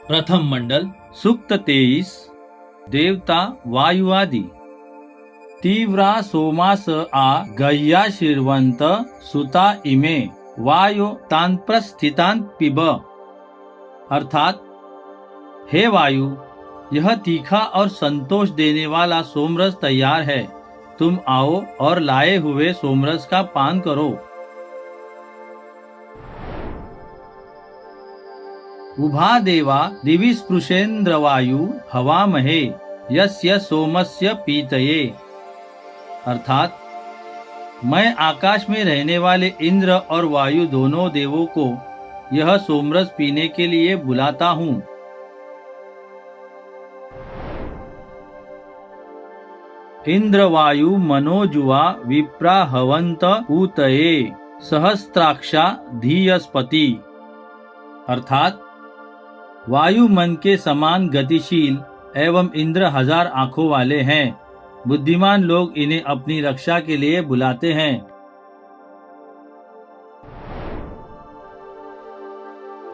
प्रथम मंडल सूक्त 23 देवता वायु आदि। तीव्रा सोमास आ गह्या शीर्वंत सुता इमे वायु तान प्रस्थितान पिब। अर्थात हे वायु, यह तीखा और संतोष देने वाला सोमरस तैयार है, तुम आओ और लाए हुए सोमरस का पान करो। उभा देवा दिवि स्पृशेन्द्रवायु हवामहे यस्य सोमस्य पीतये। अर्थात मैं आकाश में रहने वाले इंद्र और वायु दोनों देवों को यह सोमरस पीने के लिए बुलाता हूँ। इंद्र वायु मनोजुवा विप्रा हवंत ऊतये सहस्त्राक्षा धीयस्पति। अर्थात वायु मन के समान गतिशील एवं इंद्र 1000 आंखों वाले हैं। बुद्धिमान लोग इन्हें अपनी रक्षा के लिए बुलाते हैं।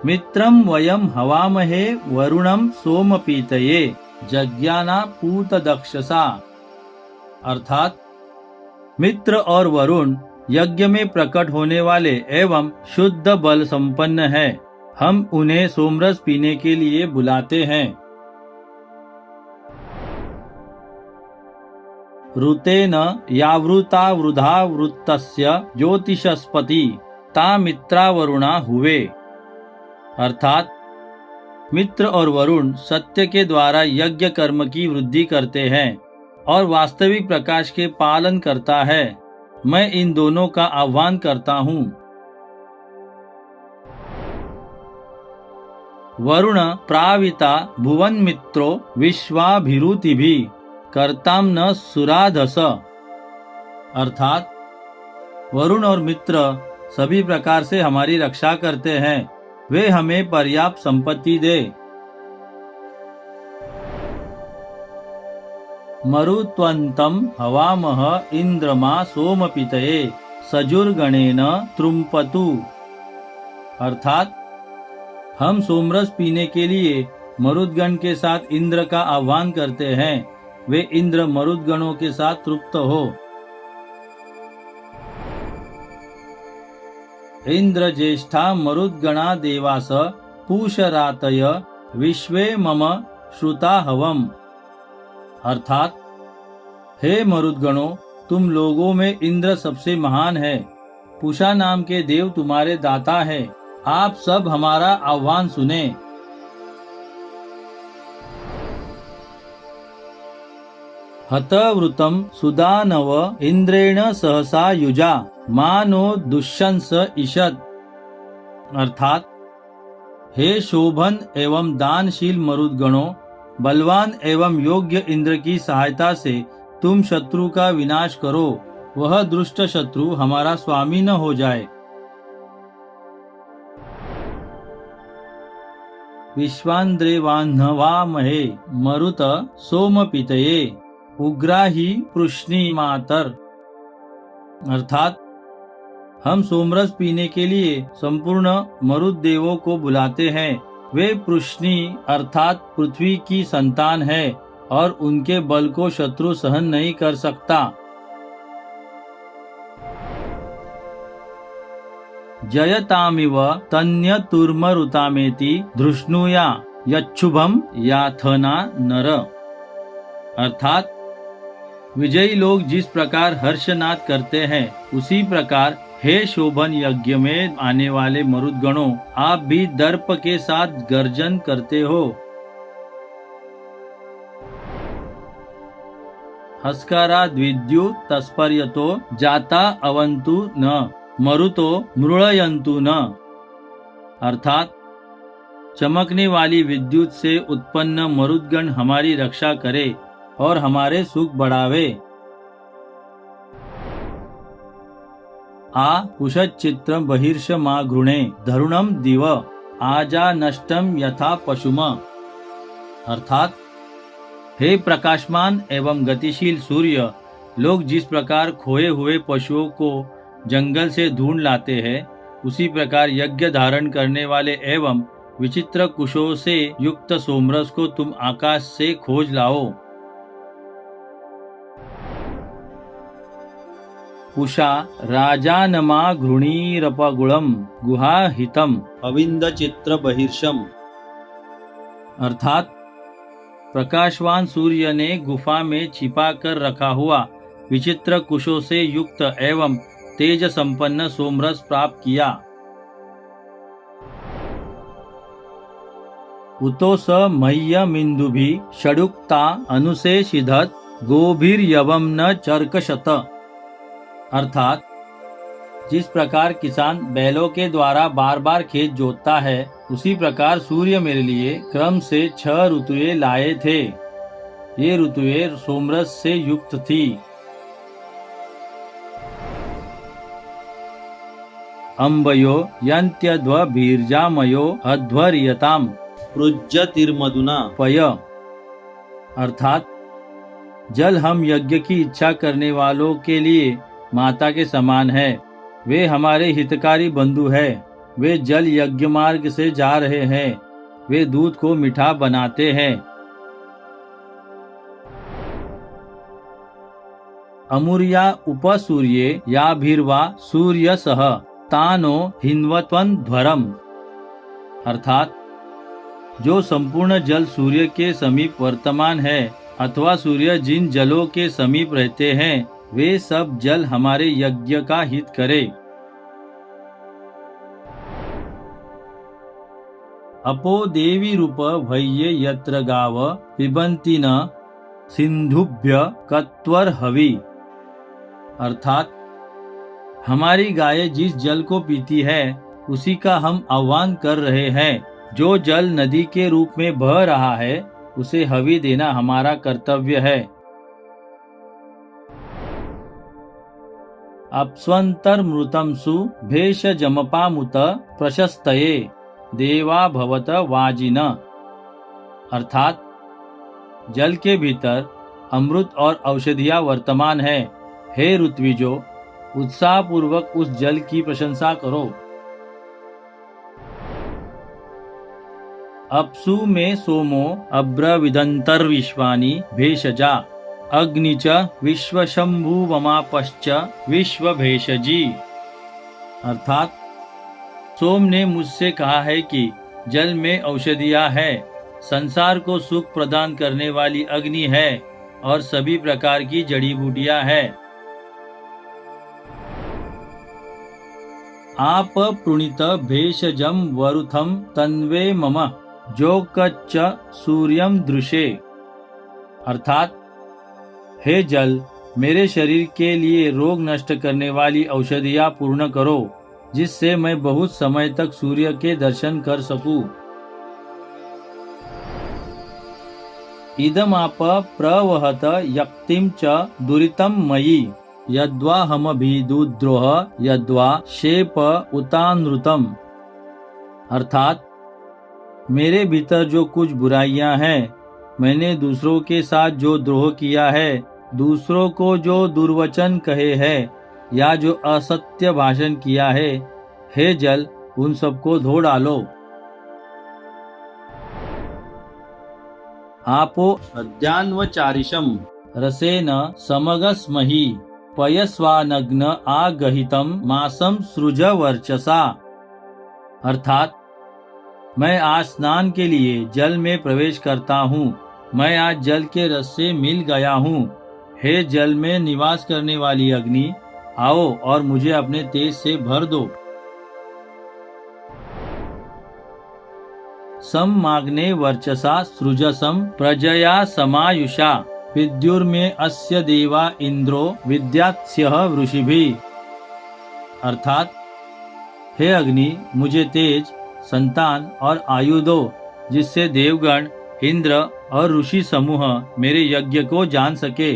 मित्रम वयम हवामहे वरुणम सोमपीतये जज्ञाना पूत दक्षसा। अर्थात मित्र और वरुण यज्ञ में प्रकट होने वाले एवं शुद्ध बल संपन्न है, हम उन्हें सोमरस पीने के लिए बुलाते हैं। ऋतेन यावृता वृधा वृत्तस्य ज्योतिषस्पति ता मित्रा वरुणा हुए। अर्थात मित्र और वरुण सत्य के द्वारा यज्ञ कर्म की वृद्धि करते हैं और वास्तविक प्रकाश के पालन करता है। मैं इन दोनों का आह्वान करता हूँ। वरुण प्राविता भुवन मित्रो विश्वाभिरुतिभि कर्ताम न सुराधस। अर्थात वरुण और मित्र सभी प्रकार से हमारी रक्षा करते हैं, वे हमें पर्याप्त संपत्ति दे। मरुत्वंतम हवामह इंद्रमा सोमपितये सजुर्गणेन त्रुम्पतु। अर्थात हम सोमरस पीने के लिए मरुदगण के साथ इंद्र का आह्वान करते हैं, वे इंद्र मरुदगणों के साथ तृप्त हो। इंद्र ज्येष्ठा मरुदगणा देवास पूषरातय विश्वे मम श्रुता हवम। अर्थात हे मरुदगणों, तुम लोगों में इंद्र सबसे महान है, पूषा नाम के देव तुम्हारे दाता है, आप सब हमारा आह्वान सुने। हतवृतम सुदानव इंद्रेण सहसा युजा मानो दुष्यंस ईशत। अर्थात हे शोभन एवं दानशील मरुदगणों, बलवान एवं योग्य इंद्र की सहायता से तुम शत्रु का विनाश करो, वह दुष्ट शत्रु हमारा स्वामी न हो जाए। विश्वान्द्रेवान्हवामहे मरुत सोमपितये उग्राही पृश्नी मातर। अर्थात हम सोमरस पीने के लिए संपूर्ण मरुत देवों को बुलाते हैं। वे पृश्नी अर्थात पृथ्वी की संतान है और उनके बल को शत्रु सहन नहीं कर सकता। जयतामिव तन्यतुर्मरुतामेति धृष्णुया यच्छुभम याथना नर। अर्थात विजयी लोग जिस प्रकार हर्षनाद करते हैं, उसी प्रकार हे शोभन यज्ञ में आने वाले मरुदगणों, आप भी दर्प के साथ गर्जन करते हो। हस्कारा द्विद्युत तस्पर्यतो जाता अवंतु न मरुतो मृळयन्तु न। अर्थात चमकने वाली विद्युत से उत्पन्न मरुदगण हमारी रक्षा करे और हमारे सुख बढ़ावे। आ कुशचित्र बहिर्ष मा घृणे धरुणम दिव आजा नष्टम यथा पशुम। अर्थात हे प्रकाशमान एवं गतिशील सूर्य, लोग जिस प्रकार खोए हुए पशुओं को जंगल से ढूंढ लाते हैं, उसी प्रकार यज्ञ धारण करने वाले एवं विचित्र कुशों से युक्त सोमरस को तुम आकाश से खोज लाओ। उषा राजानमा घृणीरपगुणम गुहाहितम अविंद चित्र बहिर्षम। अर्थात प्रकाशवान सूर्य ने गुफा में छिपा कर रखा हुआ विचित्र कुशों से युक्त एवं तेज संपन्न सोमरस प्राप्त किया। उतो स मह्यमिन्दुभि षडुक्ता अनुशेषिधत गोभिर्यवम न चर्कशत। अर्थात जिस प्रकार किसान बैलों के द्वारा बार बार खेत जोतता है, उसी प्रकार सूर्य मेरे लिए क्रम से 6 ऋतुएं लाए थे। ये ऋतुएं सोमरस से युक्त थी। अम्बयो यन्त्यध्वभिर्जामयो अध्वर्यताम पृज्यतिर्मधुना पय। अर्थात जल हम यज्ञ की इच्छा करने वालों के लिए माता के समान है। वे हमारे हितकारी बंधु है। वे जल यज्ञ मार्ग से जा रहे हैं। वे दूध को मीठा बनाते हैं। अमुर्या उपसूर्ये याभिर्वा सूर्यसह तानो हिन्वत्वन्ध्वरम। अर्थात जो संपूर्ण जल सूर्य के समीप वर्तमान है अथवा सूर्य जिन जलों के समीप रहते हैं, वे सब जल हमारे यज्ञ का हित करे। अपो देवी रूप भय्ये यत्र गाव पिबन्ति न सिंधुभ्य कत्वर हवि। अर्थात हमारी गाय जिस जल को पीती है उसी का हम आह्वान कर रहे हैं। जो जल नदी के रूप में बह रहा है उसे हवि देना हमारा कर्तव्य है। अप्स्वन्तर्मृतं सु भेषजमपामुत प्रशस्तये देवा भवत वाजिन। अर्थात जल के भीतर अमृत और औषधियां वर्तमान है। हे ऋत्विजो, उत्साह पूर्वक उस जल की प्रशंसा करो। अप्सु में सोमो अब्रविदन्तर्विश्वानि भेषजा अग्नि च विश्वशंभुवमापश्च विश्वभेषजी। अर्थात सोम ने मुझसे कहा है कि जल में औषधियां है, संसार को सुख प्रदान करने वाली अग्नि है और सभी प्रकार की जड़ी बूटियां है। आप प्रणीत भेषजम वरुथम तन्वे मम जोकच्च सूर्यम दृशे। अर्थात हे जल, मेरे शरीर के लिए रोग नष्ट करने वाली औषधियां पूर्ण करो, जिससे मैं बहुत समय तक सूर्य के दर्शन कर सकूं। इदमाप प्रवहत यक्तिम च दुरितम मयि यद्वाहमभिदुद्रोह यद्वा शेप उतानृतम। अर्थात मेरे भीतर जो कुछ बुराइयां हैं, मैंने दूसरों के साथ जो द्रोह किया है, दूसरों को जो दुर्वचन कहे है या जो असत्य भाषण किया है, हे जल, उन सबको धो डालो। आपो अद्यान्वचारिषम रसेन समगस्महि पयस्वानग्न आगहितम मासम सृज वर्चसा। अर्थात मैं आज स्नान के लिए जल में प्रवेश करता हूँ। मैं आज जल के रस से मिल गया हूँ। हे जल में निवास करने वाली अग्नि, आओ और मुझे अपने तेज से भर दो। सम्माग्ने वर्चसा सृजसम प्रजया समायुषा विद्युर्मे अस्य देवा इंद्रो विद्यात्स्यः वृषिभिः। अर्थात हे अग्नि, मुझे तेज, संतान और आयु दो, जिससे देवगण, इंद्र और ऋषि समूह मेरे यज्ञ को जान सके।